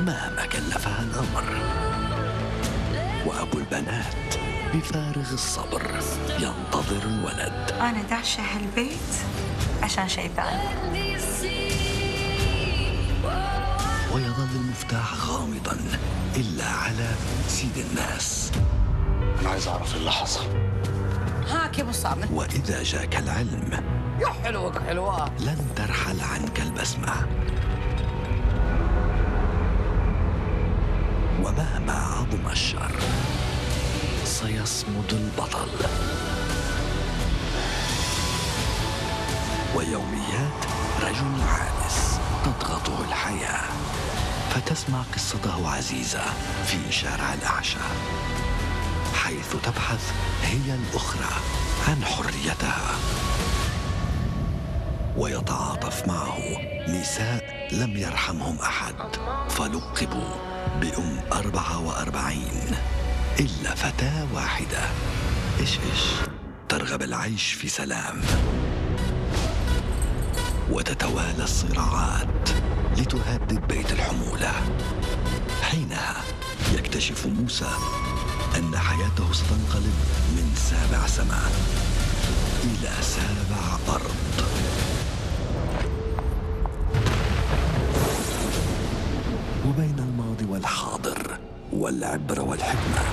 مهما كلفها الأمر. وأبو البنات بفارغ الصبر ينتظر الولد. أنا داعشة هالبيت عشان شيء ثاني. ويظل المفتاح غامضا إلا على سيد الناس. أنا عايز أعرف اللي حصل. هاك يا أبو صامت. وإذا جاك العلم يا حلوك حلوة. لن ترحل عنك البسمة. ومهما عظم الشر سيصمد البطل. ويوميات رجل عابس تضغطه الحياة، فتسمع قصته عزيزة في شارع الأعشى، حيث تبحث هي الأخرى عن حريتها. ويتعاطف معه نساء لم يرحمهم أحد، فلقبوا بأم 44 إلا فتاة واحدة إيش ترغب العيش في سلام. وتتوالى الصراعات لتهدد بيت الحمولة. حينها يكتشف موسى أن حياته ستنقلب من 7 سماء إلى 7 أرض. وبين الماضي والحاضر والعبرة والحكمة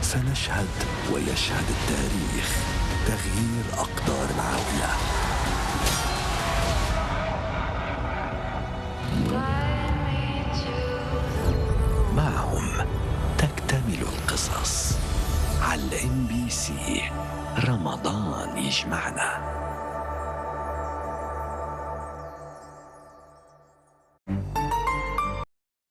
سنشهد ويشهد التاريخ تغيير أقدار العائلة. معهم تكتمل القصص على الMBC. رمضان يجمعنا.